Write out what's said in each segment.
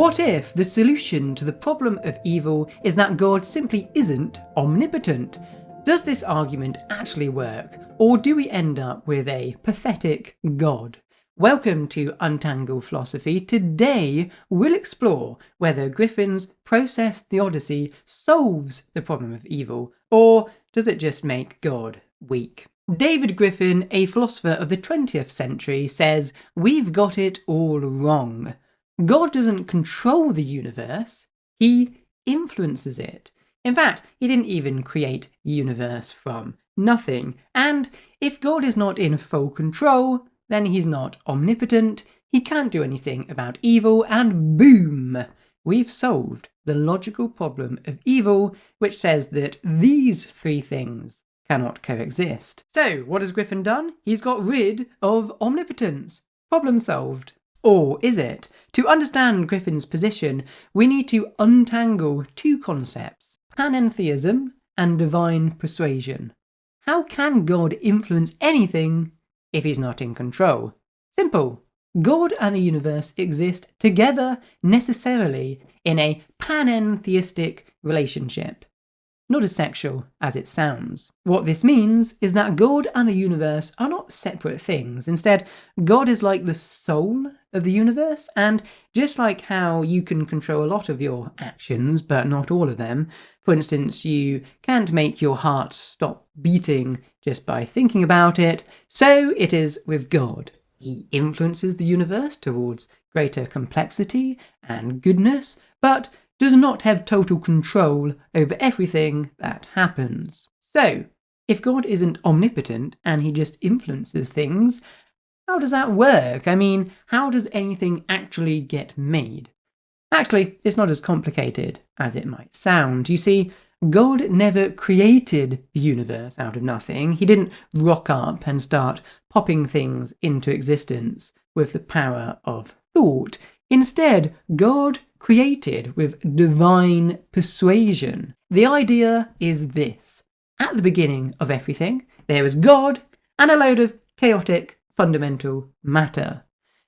What if the solution to the problem of evil is that God simply isn't omnipotent? Does this argument actually work, or do we end up with a pathetic God? Welcome to Untangle Philosophy. Today we'll explore whether Griffin's process Theodicy solves the problem of evil, or does it just make God weak? David Griffin, a philosopher of the 20th century, says, "We've got it all wrong. God doesn't control the universe, he influences it. In fact, he didn't even create the universe from nothing. And if God is not in full control, then he's not omnipotent, he can't do anything about evil, and boom! We've solved the logical problem of evil, which says that these three things cannot coexist." So, what has Griffin done? He's got rid of omnipotence. Problem solved. Or is it? To understand Griffin's position, we need to untangle two concepts: Panentheism and divine persuasion. How can God influence anything if he's not in control? Simple. God and the universe exist together necessarily in a panentheistic relationship. Not as sexual as it sounds. What this means is that God and the universe are not separate things. Instead, God is like the soul of the universe, and just like how you can control a lot of your actions, but not all of them, for instance, you can't make your heart stop beating just by thinking about it, so it is with God. He influences the universe towards greater complexity and goodness, but does not have total control over everything that happens. So, if God isn't omnipotent and he just influences things, how does that work? I mean, how does anything actually get made? Actually, it's not as complicated as it might sound. You see, God never created the universe out of nothing. He didn't rock up and start popping things into existence with the power of thought. Instead, God created with divine persuasion. The idea is this: at the beginning of everything, there was God and a load of chaotic fundamental matter.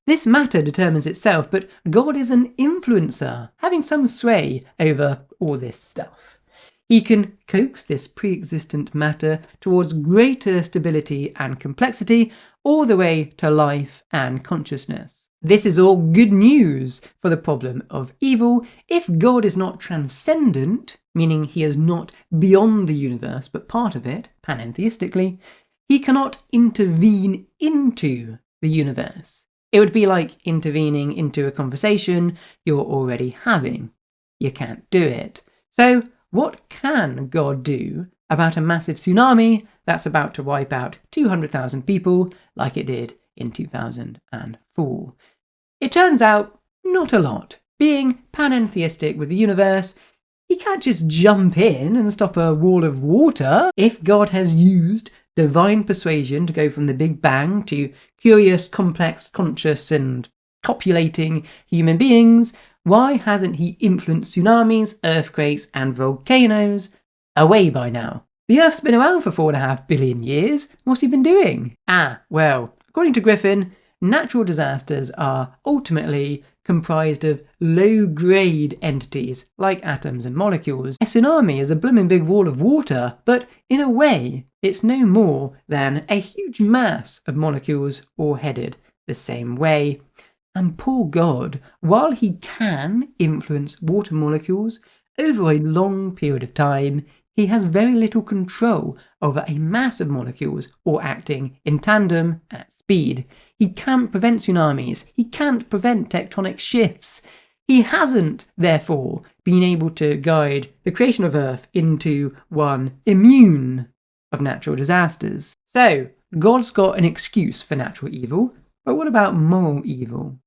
This matter determines itself, but God is an influencer, having some sway over all this stuff. He can coax this pre-existent matter towards greater stability and complexity, all the way to life and consciousness. This is all good news for the problem of evil. If God is not transcendent, meaning he is not beyond the universe but part of it, panentheistically, he cannot intervene into the universe. It would be like intervening into a conversation you're already having. You can't do it. So, what can God do about a massive tsunami that's about to wipe out 200,000 people like it did in 2004? It turns out, not a lot. Being panentheistic with the universe, he can't just jump in and stop a wall of water. If God has used divine persuasion to go from the Big Bang to curious, complex, conscious and copulating human beings, why hasn't he influenced tsunamis, earthquakes and volcanoes away by now? The Earth's been around for 4.5 billion years. What's he been doing? Well, according to Griffin, natural disasters are ultimately comprised of low-grade entities like atoms and molecules. A tsunami is a blooming big wall of water, but in a way, it's no more than a huge mass of molecules all headed the same way. And poor God, while he can influence water molecules over a long period of time, he has very little control over a mass of molecules all acting in tandem at speed. He can't prevent tsunamis. He can't prevent tectonic shifts. He hasn't, therefore, been able to guide the creation of Earth into one immune of natural disasters. So, God's got an excuse for natural evil, but what about moral evil?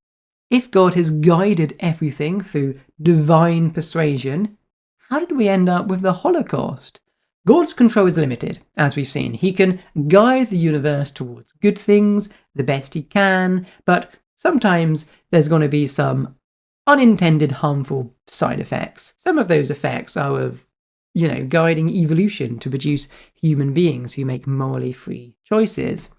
If God has guided everything through divine persuasion, how did we end up with the Holocaust? God's control is limited, as we've seen. He can guide the universe towards good things the best he can, but sometimes there's going to be some unintended harmful side effects. Some of those effects are of, guiding evolution to produce human beings who make morally free choices.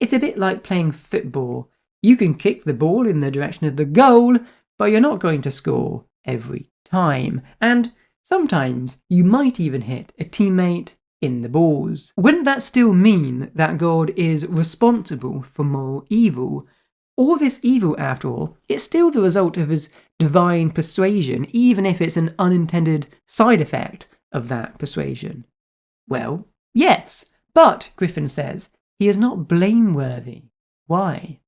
It's a bit like playing football. You can kick the ball in the direction of the goal, but you're not going to score every time. And sometimes you might even hit a teammate in the balls. Wouldn't that still mean that God is responsible for moral evil? All this evil, after all, it's still the result of his divine persuasion, even if it's an unintended side effect of that persuasion. Well, yes, but, Griffin says, he is not blameworthy. Why?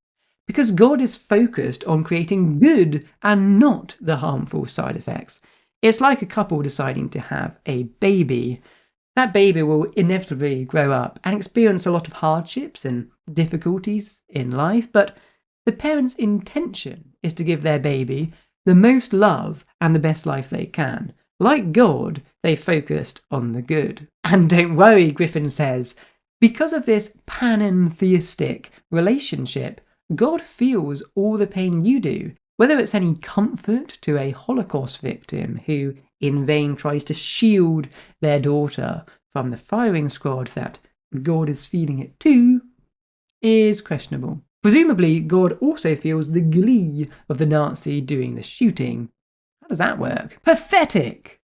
Because God is focused on creating good and not the harmful side effects. It's like a couple deciding to have a baby. That baby will inevitably grow up and experience a lot of hardships and difficulties in life, but the parents' intention is to give their baby the most love and the best life they can. Like God, they focused on the good. And don't worry, Griffin says, because of this panentheistic relationship, God feels all the pain you do, whether it's any comfort to a Holocaust victim who in vain tries to shield their daughter from the firing squad, that God is feeling it too, is questionable. Presumably, God also feels the glee of the Nazi doing the shooting. How does that work? Pathetic!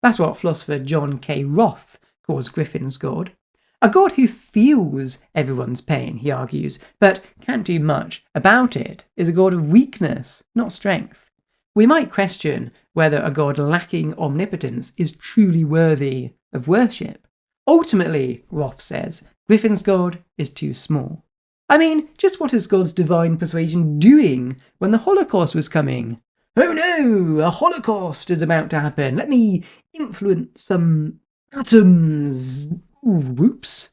That's what philosopher John K. Roth calls Griffin's God. A God who feels everyone's pain, he argues, but can't do much about it, is a God of weakness, not strength. We might question whether a God lacking omnipotence is truly worthy of worship. Ultimately, Roth says, Griffin's God is too small. I mean, just what is God's divine persuasion doing when the Holocaust was coming? Oh no, a Holocaust is about to happen. Let me influence some atoms. Whoops.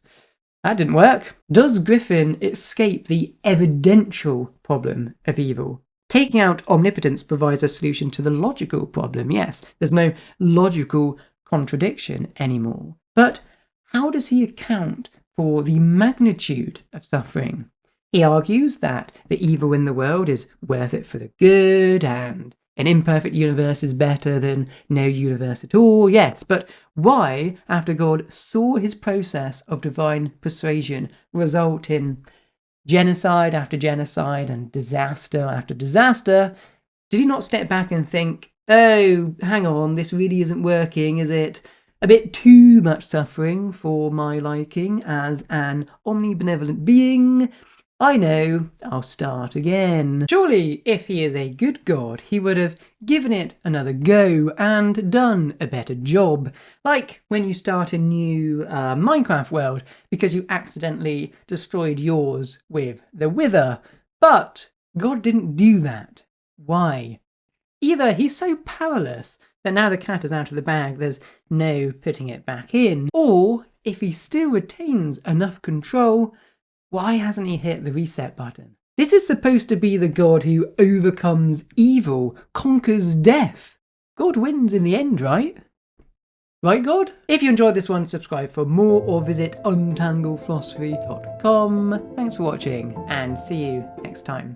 That didn't work. Does Griffin escape the evidential problem of evil? Taking out omnipotence provides a solution to the logical problem. Yes, there's no logical contradiction anymore. But how does he account for the magnitude of suffering? He argues that the evil in the world is worth it for the good, and an imperfect universe is better than no universe at all. Yes, but why, after God saw his process of divine persuasion result in genocide after genocide and disaster after disaster, did he not step back and think, oh, hang on, this really isn't working, is it? A bit too much suffering for my liking as an omnibenevolent being. I know, I'll start again. Surely, if he is a good God, he would have given it another go and done a better job. Like when you start a new Minecraft world because you accidentally destroyed yours with the Wither. But God didn't do that. Why? Either he's so powerless that now the cat is out of the bag, there's no putting it back in, or if he still retains enough control, why hasn't he hit the reset button? This is supposed to be the God who overcomes evil, conquers death. God wins in the end, right? Right, God? If you enjoyed this one, subscribe for more or visit untanglephilosophy.com. Thanks for watching and see you next time.